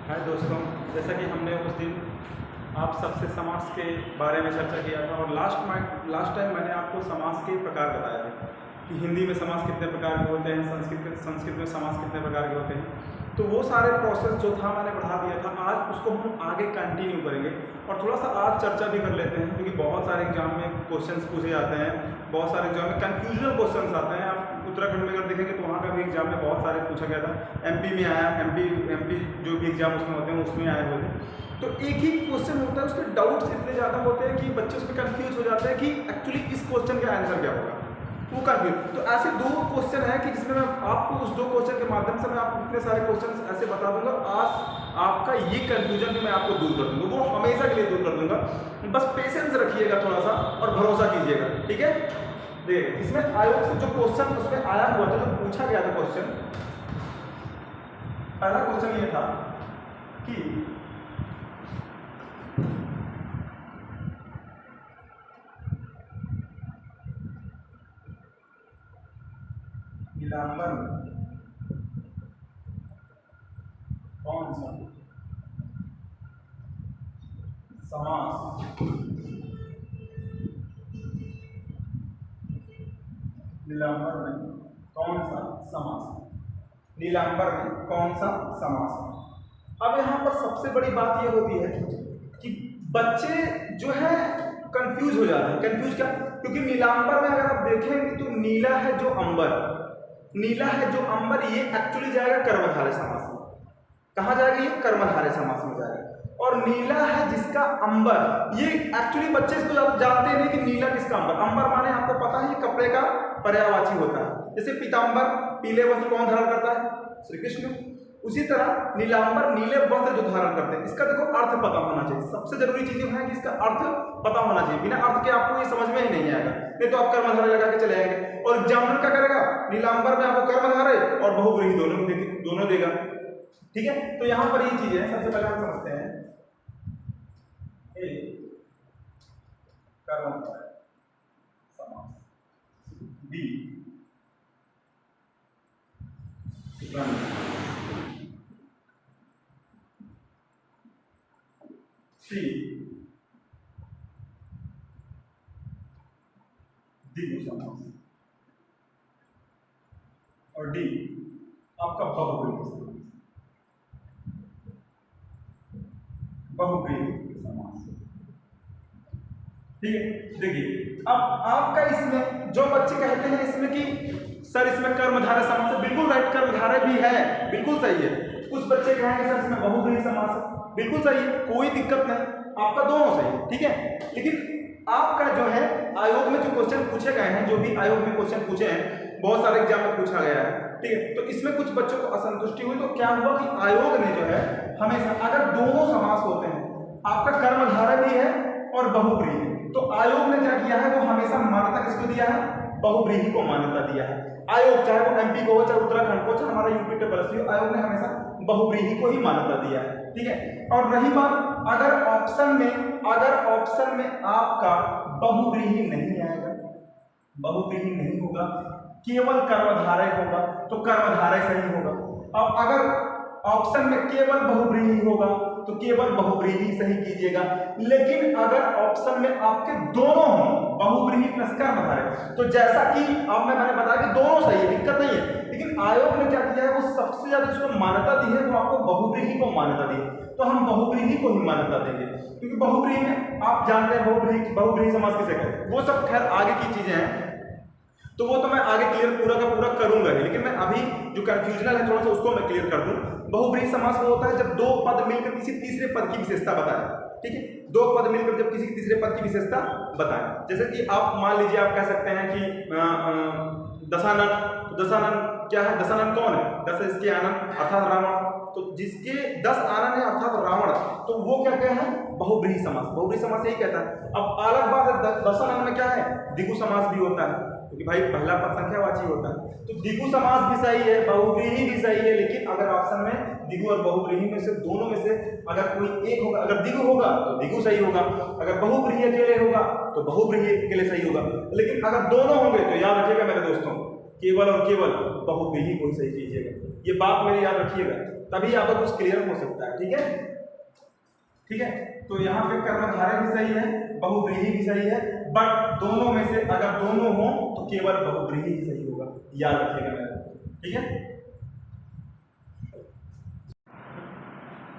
हाय दोस्तों, जैसा कि हमने उस दिन आप सबसे समास के बारे में चर्चा किया था और लास्ट टाइम मैंने आपको समास के प्रकार बताए थे कि हिंदी में समास कितने प्रकार के होते हैं, संस्कृत में समास कितने प्रकार के होते हैं। तो वो सारे प्रोसेस जो था मैंने बढ़ा दिया था। आज उसको हम आगे कंटिन्यू करेंगे और थोड़ा सा आज चर्चा भी कर लेते हैं, क्योंकि बहुत सारे एग्जाम में क्वेश्चंस पूछे जाते हैं, बहुत सारे एग्जाम में कन्फ्यूजनल क्वेश्चंस आते हैं। आप उत्तराखंड में अगर देखेंगे तो वहाँ का भी एग्जाम में बहुत सारे पूछा गया था। एमपी में आया, एमपी जो भी एग्जाम उसमें होते हैं उसमें आए हुए थे। तो एक ही क्वेश्चन होता है, उसके डाउट्स इतने ज़्यादा होते हैं कि बच्चे उसमें कंफ्यूज हो जाते हैं कि एक्चुअली इस क्वेश्चन का आंसर क्या होगा, वो कंफ्यूज। तो ऐसे दो क्वेश्चन है कि जिसमें मैं आपको उस दो क्वेश्चन के माध्यम से मैं आपको इतने सारे क्वेश्चन ऐसे बता दूंगा, आज आपका ये कंफ्यूजन भी मैं आपको दूर कर दूंगा, वो हमेशा के लिए दूर कर दूंगा। बस पेशेंस रखिएगा थोड़ा सा और भरोसा कीजिएगा, ठीक है। देखिए, इसमें आयोग से जो क्वेश्चन उसमें आया हुआ था, जो पूछा गया था क्वेश्चन, पहला क्वेश्चन ये था कि नीलांबर में कौन सा समास नीलांबर में कौन सा समास, नीलांबर में कौन सा समास। अब यहाँ पर सबसे बड़ी बात ये होती है कि बच्चे जो है कंफ्यूज हो जाते हैं। कंफ्यूज क्या? क्योंकि नीलांबर में अगर आप देखेंगे तो नीला है जो अंबर, नीला है जो अंबर, ये एक्चुअली जाएगा कर्मधारय समास में। कहाँ जाएगा? ये कर्मधारय समास में जाएगा। और नीला है जिसका अंबर, ये एक्चुअली बच्चे इसको जानते नहीं कि नीला किसका अंबर। अंबर माने आपको पता है ये कपड़े का पर्यायवाची होता है। जैसे पीतांबर, पीले वस्त्र कौन धारण करता है? श्री कृष्ण। उसी तरह नीलांबर नीले वस्त्र जो धारण करते हैं। इसका देखो अर्थ पता होना चाहिए। सबसे जरूरी चीज है कि इसका अर्थ पता होना चाहिए। बिना अर्थ के आपको ये समझ में ही नहीं आएगा, नहीं तो आप कर्मधारय लगा के चले जाएंगे। और एग्जामिनर क्या करेगा? नीलांबर में आपको कर्मधारय और बहुव्रीहि दोनों देगा, ठीक है। तो यहां पर ये चीज है, सबसे पहले हम समझते हैं कर्मधारय समास, बी सी द्विगु समास और डी आपका बहुव्रीहि समास, बहुव्रीहि समास, ठीक है। देखिए, अब आपका इसमें जो बच्चे कहते हैं इसमें कि सर इसमें कर्मधारय समास है, बिल्कुल राइट, कर्मधारय भी है, बिल्कुल सही है। कुछ बच्चे कहेंगे सर इसमें बहुव्रीहि समास है, बिल्कुल सही है, कोई दिक्कत नहीं, आपका दोनों सही है, ठीक है। लेकिन आपका जो है आयोग में जो क्वेश्चन पूछे गए हैं, जो भी आयोग में क्वेश्चन पूछे हैं, बहुत सारे एग्जाम में पूछा गया है, ठीक है। तो इसमें कुछ बच्चों को असंतुष्टि हुई, तो क्या हुआ कि आयोग ने जो है हमेशा अगर दोनों समास होते हैं, आपका कर्मधारय भी है और बहुव्रीहि है, तो आयोग ने क्या किया है, वो हमेशा मान्यता किसको दिया है? बहुव्रीहि को मान्यता दिया है। आयोग चाहे वो एमपी को हो, चाहे उत्तराखंड को, चाहे हमारा यूपी ट्रिपल हो, आयोग ने हमेशा बहुव्रीहि को ही मान्यता दिया है, ठीक है। और रही बात अगर ऑप्शन में आपका बहुव्रीहि नहीं आएगा, बहुव्रीहि नहीं होगा, केवल कर्मधारय होगा, तो कर्मधारय सही होगा। अब अगर ऑप्शन में केवल बहुव्रीहि होगा तो केवल बहुव्रीहि सही कीजिएगा। लेकिन अगर ऑप्शन में आपके दोनों हों, बहुव्रीहि प्लस कर्मधारय, तो जैसा कि अब मैंने बताया कि दोनों सही है, दिक्कत नहीं है, लेकिन आयोग ने क्या किया है, वो सबसे ज्यादा जिसको मान्यता दी है वो आपको बहुव्रीहि को मान्यता दी है, तो हम बहुव्रीहि को ही मान्यता देंगे। क्योंकि बहुव्रीहि में आप जानते हैं बहुव्रीहि समास किसे कहते हैं, वो सब खैर आगे की चीजें हैं, तो वो तो मैं आगे क्लियर पूरा का पूरा करूंगा ही, लेकिन मैं अभी जो कंफ्यूजनल है थोड़ा सा उसको मैं क्लियर कर दूं। बहुव्रीहि समास वो होता है जब दो पद मिलकर किसी तीसरे पद की विशेषता बताएं, ठीक है। दो पद मिलकर जब किसी तीसरे पद की विशेषता बताएं, जैसे कि आप मान लीजिए आप कह सकते हैं कि दशानन, तो दशानन क्या है? दशानन कौन है? 10 इसके आनंद अर्थात रावण, तो जिसके 10 आनंद है अर्थात रावण, तो वो क्या कहते हैं? बहुव्रीहि समास। बहुव्रीहि समास यही कहता है। अब अलग बात है दशानन में क्या है? द्विगु समास भी होता है, क्योंकि भाई पहला पद संख्यावाची होता है, तो द्विगु समास भी सही है, बहुव्रीहि भी सही है। लेकिन अगर ऑप्शन में द्विगु और बहुव्रीहि में से दोनों में से अगर कोई एक होगा, अगर द्विगु होगा तो द्विगु सही होगा, अगर बहुव्रीहि अकेले होगा तो बहुव्रीहि अकेले सही होगा। लेकिन अगर दोनों होंगे तो याद रखिएगा मेरे दोस्तों, केवल और केवल बहुव्रीहि को ही सही कीजिएगा, ये बात मेरी याद रखिएगा। तभी आपको कुछ क्लियर हो सकता है। ठीक है, ठीक है। तो यहाँ पे कर्मधारय भी सही है, बहुव्रीहि भी सही है, बट दोनों में से अगर दोनों हो तो केवल बहुव्रीहि ही सही होगा, याद रखिएगा मेरा। ठीक है,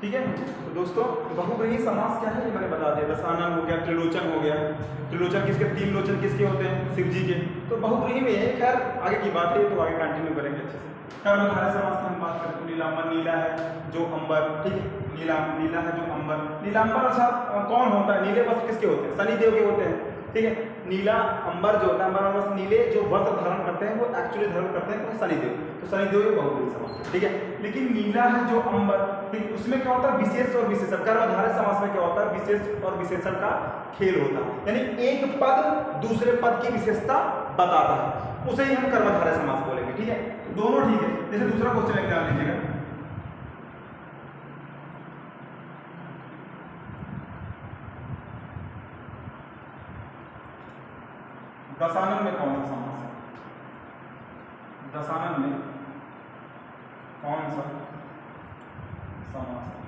ठीक है। तो दोस्तों बहुव्रीहि समास क्या है ये मैंने बता दिया। दशानन हो गया, त्रिलोचन हो गया। त्रिलोचन किसके, तीन लोचन किसके होते हैं, शिव जी के। तो बहुव्रीहि में है, खैर आगे की बात है तो आगे कंटिन्यू करेंगे अच्छे से। कर्मधारय समास की हम बात करें तो नीलांबर, नीला है जो अंबर, ठीक है, नीला है जो अंबर। नीलांबर अर्थात कौन होता है, नीले वस्त्र किसके होते हैं, शनिदेव के होते हैं। ठीक है, नीला अंबर जो होता है, अंबर वस्त्र, नीले जो वस्त्र धारण करते हैं वो एक्चुअली धारण करते हैं तो शनिदेव, तो शनिदेव बहुव्रीहि समास। ठीक है, लेकिन नीला है जो अंबर, ठीक, उसमें क्या होता है, विशेष और विशेषण। कर्मधारय समास में क्या होता है, विशेष और विशेषण का खेल होता है, यानी एक पद दूसरे पद की विशेषता बताता है, उसे ही हम कर्मधारय समास बोलेंगे। ठीक है, दोनों ठीक है। जैसे दूसरा क्वेश्चन एग्जाम लीजिएगा, दशानन में कौन सा समास है, दशानन में कौन सा समास है,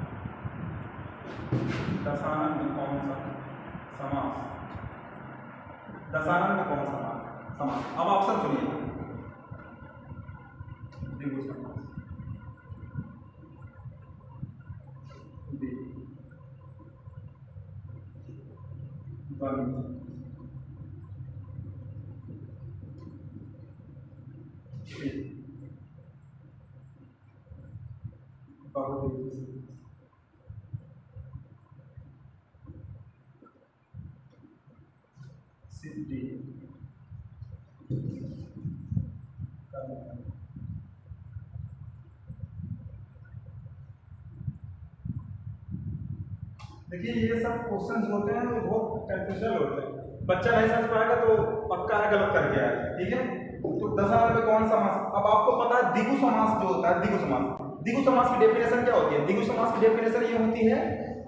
दशानन में कौन सा समास, दशानन में कौन सा समास। अब ऑप्शन सुनिए, द्विगु समास, सिद्धि, देखिए ये सब क्वेश्चन होते हैं वो बहुत कंफ्यूजन होते हैं, बच्चा नहीं समझ पाएगा तो पक्का है गलत करके आएगा। ठीक है, तो दशानन में कौन समास, अब आपको पता है द्विगु समास जो होता है, द्विगु समास, द्विगु समास की डेफिनेशन क्या होती है, द्विगु समास की डेफिनेशन ये होती है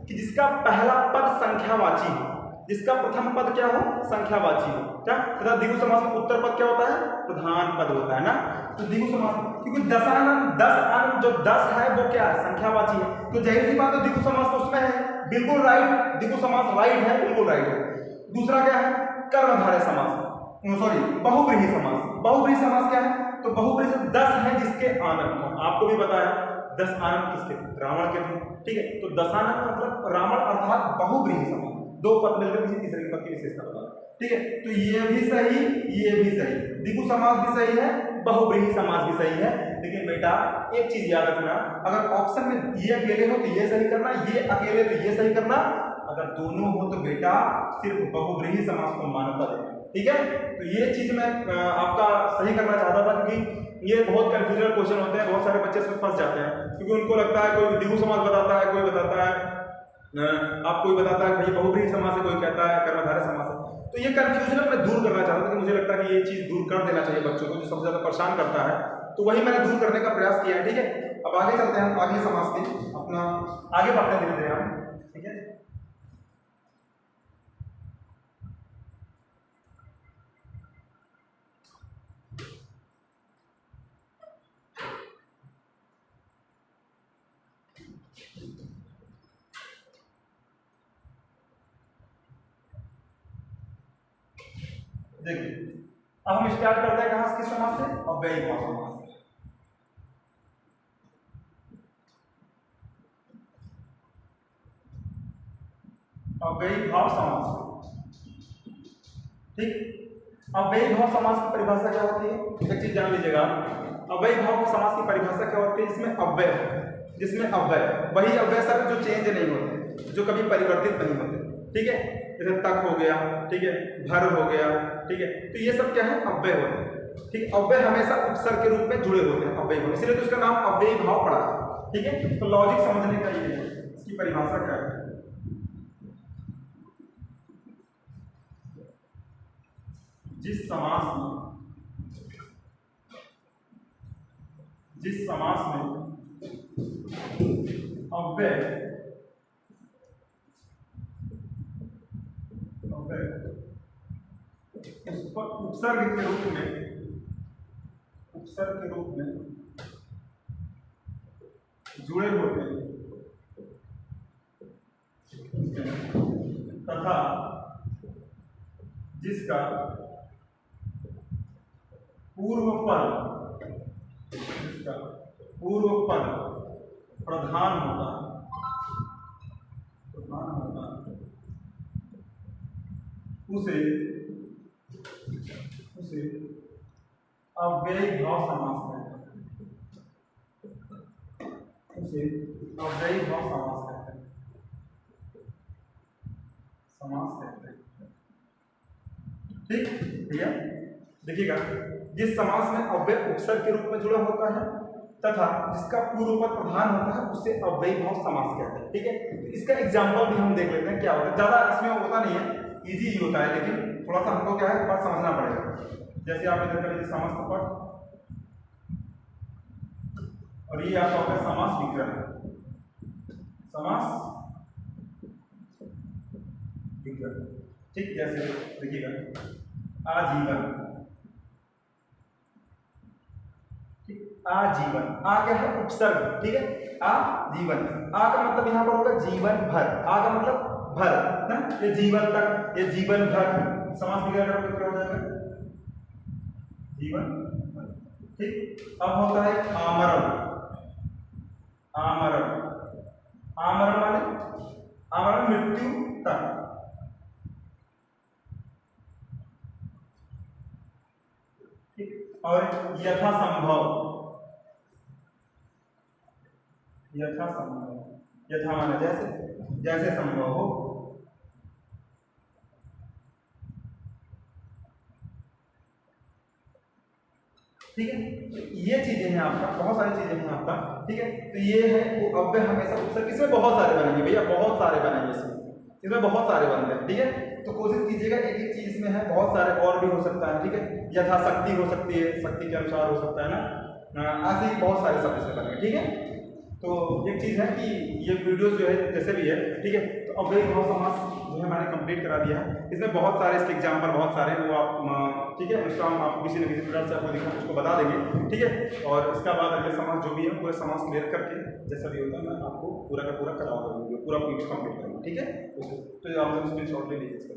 कि जिसका पहला पद संख्यावाची हो, जिसका प्रथम पद क्या हो, संख्यावाची हो। क्या तथा द्विगु समास में उत्तर पद क्या होता है, प्रधान पद होता है ना। तो द्विगु समास, क्योंकि दशानन, दस अन जो 10 है वो क्या है, संख्यावाची है, तो जाहिर सी बात है द्विगु समास तो उसमें है, बिल्कुल राइट, द्विगु समास राइट है, बिल्कुल राइट है। दूसरा क्या है, कर्मधारय समास, सॉरी बहुव्रीहि समास। बहुव्रीहि समास क्या है, तो बहुव्रीहि से 10 है जिसके आनंद हो, आपको भी पता है 10 आनंद किसके थे, रावण के थे। ठीक है, तो दशानन मतलब रावण अर्थात बहुव्रीहि समास, दो पद मिलकर किसी तीसरे पद की विशेषता बता। ठीक है, तो ये भी सही, ये भी सही, द्विगु समास भी सही है, बहुव्रीहि समास भी सही है। लेकिन बेटा एक चीज याद रखना, अगर ऑप्शन में ये अकेले हो तो ये सही करना, ये अकेले तो ये सही करना, अगर दोनों हो तो बेटा सिर्फ बहुव्रीहि समास को मान्यता देना। ठीक है, तो ये चीज मैं आपका सही करना चाहता था, क्योंकि ये बहुत कंफ्यूजन क्वेश्चन होते हैं, बहुत सारे बच्चे इसमें फंस जाते हैं, क्योंकि उनको लगता है कोई द्विगु समास बताता है, कोई बताता है आप, कोई बताता है भाई बहुव्रीहि समास है, कोई कहता है कर्मधारय समास है। तो ये कंफ्यूजन मैं दूर करना चाहता था, कि मुझे लगता है कि ये चीज दूर कर देना चाहिए बच्चों को, जो सबसे ज्यादा परेशान करता है, तो वही मैंने दूर करने का प्रयास किया है। ठीक है, अब आगे चलते हैं, आगे समास के अपना आगे बढ़ते हैं धीरे धीरे हम। ठीक है, देखिए अब हम स्टार्ट करते हैं कहां, किस समास से, अव्ययी भाव समास से। अव्ययी भाव समास, ठीक, अव्ययी भाव समास की परिभाषा क्या होती है, एक चीज जान लीजिएगा, अव्ययी भाव समास की परिभाषा क्या होती है, जिसमें अव्यय, जिसमें अव्यय, वही अव्यय सब जो चेंज नहीं होते, जो कभी परिवर्तित नहीं होते। ठीक है, जैसे तक हो गया, ठीक है, भर हो गया, ठीक है, तो ये सब क्या है, अव्यय होते हैं। ठीक, अव्यय हमेशा उपसर्ग के रूप में जुड़े होते हैं, अव्यय होते, इसलिए तो इसका नाम अव्ययी भाव पड़ा है। ठीक है, तो लॉजिक समझने का ये है, इसकी परिभाषा क्या है, जिस समास में अव्यय उपसर्ग के रूप में जुड़े होते हैं तथा जिसका पूर्व पद प्रधान होता उसे अव्ययी भाव समास कहते हैं। उसे अव्ययी भाव समास कहते हैं। ठीक भैया, देखिएगा, जिस समास में अव्यय उपसर्ग के रूप में जुड़ा होता है तथा जिसका पूर्व पद प्रधान होता है उसे अव्ययी भाव समास कहते हैं। ठीक है, तो इसका एग्जांपल भी हम देख लेते हैं क्या होता है। ज्यादा इसमें होता नहीं है, इजी ही होता है, लेकिन थोड़ा सा हमको क्या है बात समझना पड़ेगा। जैसे आप इधर कर लीजिए समास पद और ये आपका होता है समास विग्रह। ठीक, जैसे देखिएगा आजीवन। आजीवन, आ क्या है उपसर्ग। ठीक है, आजीवन, आ का मतलब यहाँ पर होगा जीवन भर। आ का मतलब भर ना, ये जीवन तक, ये जीवन भर। समास विग्रह का मतलब क्या हो जाएगा, जीवन भर। ठीक, अब होता है आमरण। आमरण माने आमरण मृत्यु तक। ठीक, और यथासंभव। यथा माने जैसे संभव हो। ठीक है, तो ये चीजें हैं आपका, बहुत सारी चीजें हैं आपका। ठीक है, तो ये है वो अव्यय हमेशा उपसर्ग। इसमें बहुत सारे बनेंगे भैया, बहुत सारे बनेंगे इसमें बहुत सारे बनते हैं। ठीक है, तो कोशिश कीजिएगा एक एक चीज में है, बहुत सारे और भी हो सकता है। ठीक है, यथाशक्ति हो सकती है, शक्ति के अनुसार हो सकता है ना, ऐसे ही बहुत सारे शब्द इसमें बनेंगे। ठीक है, तो एक चीज़ है कि ये वीडियोस जो है जैसे भी है, ठीक है, तो अव्ययी भाव समास जो है मैंने कंप्लीट करा दिया है। इसमें बहुत सारे इसके एग्जाम्पल बहुत सारे वो आप ठीक है, उसका हम आपको किसी न किसी प्रकार से आपको दिखा उसको बता देंगे। ठीक है, और इसका बाद अगले समास जो भी है पूरे समास क्लियर करके जैसा भी होता है मैं आपको पूरा का पूरा कराऊंगा, पूरा कंप्लीट करूँगा। ठीक है, तो आप लोग स्क्रीन शॉट ले लीजिए इसका।